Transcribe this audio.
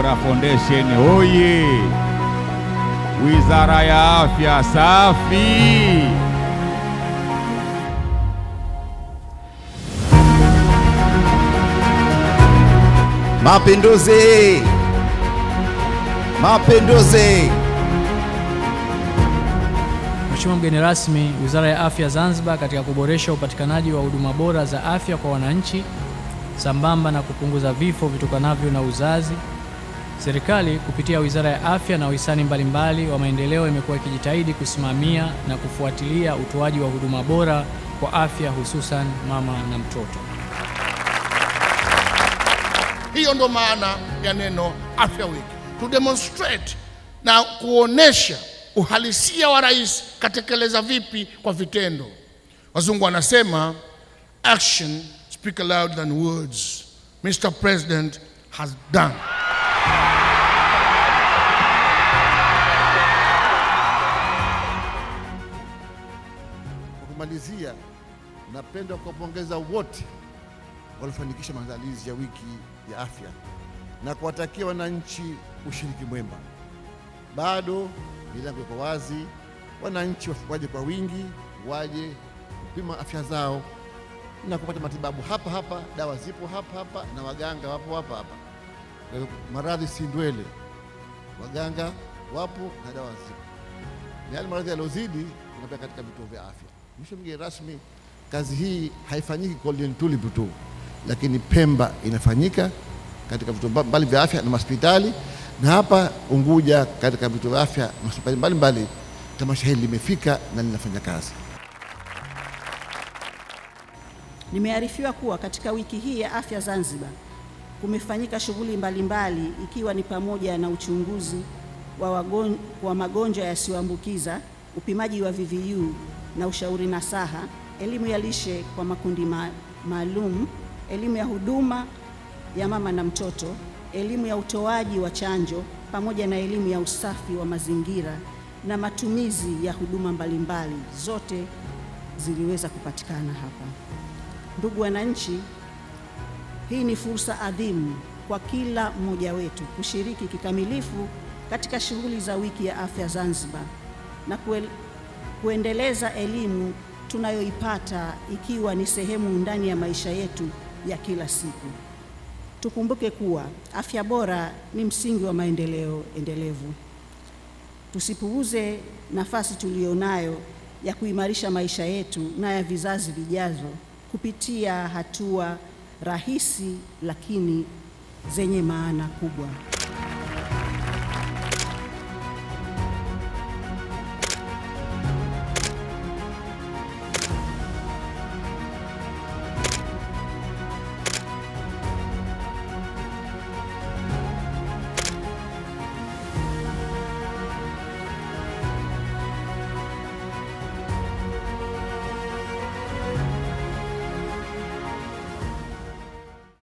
Bora Foundation oye! Wizara ya Afya safi! Mapinduzi! Mapinduzi! Mheshimiwa mgeni rasmi, Wizara ya Afya Zanzibar katika kuboresha upatikanaji wa huduma bora za afya kwa wananchi sambamba na kupunguza vifo vitokanavyo na uzazi, serikali kupitia Wizara ya Afya na wahisani mbalimbali wa maendeleo imekuwa ikijitahidi kusimamia na kufuatilia utoaji wa huduma bora kwa afya, hususan mama na mtoto. Hiyo ndo maana ya neno Afya Wiki, to demonstrate na kuonesha uhalisia wa rais katekeleza vipi kwa vitendo. Wazungu wanasema action speak louder than words. Mr. President has done. Kwa kumalizia, napenda kuwapongeza wote waliofanikisha maandalizi ya wiki ya afya na kuwatakia wananchi ushiriki mwema. Bado milango iko wazi, wananchi waje kwa wingi, waje kupima afya zao na kupata matibabu hapa hapa, dawa zipo hapa hapa na waganga wapo hapa hapa. Maradhi si ndwele, waganga wapo na dawa zipo. Ni yale maradhi yalozidi tunapeleka katika vituo vya afya. Mheshimiwa mgeni rasmi, kazi hii haifanyiki Golden Tulip tu, lakini Pemba inafanyika katika vituo mbali vya afya na hospitali, na hapa Unguja katika vituo vya afya na hospitali mbalimbali tamasha hili limefika na linafanya kazi. Nimearifiwa kuwa katika wiki hii ya afya Zanzibar kumefanyika shughuli mbalimbali, ikiwa ni pamoja na uchunguzi wa magonjwa yasiyoambukiza, upimaji wa VVU na ushauri nasaha, elimu ya lishe kwa makundi maalum, elimu ya huduma ya mama na mtoto, elimu ya utoaji wa chanjo, pamoja na elimu ya usafi wa mazingira na matumizi ya huduma mbalimbali. Zote ziliweza kupatikana hapa. Ndugu wananchi, hii ni fursa adhimu kwa kila mmoja wetu kushiriki kikamilifu katika shughuli za wiki ya afya Zanzibar na kuendeleza elimu tunayoipata, ikiwa ni sehemu ndani ya maisha yetu ya kila siku. Tukumbuke kuwa afya bora ni msingi wa maendeleo endelevu. Tusipuuze nafasi tulionayo ya kuimarisha maisha yetu na ya vizazi vijazo kupitia hatua rahisi lakini zenye maana kubwa.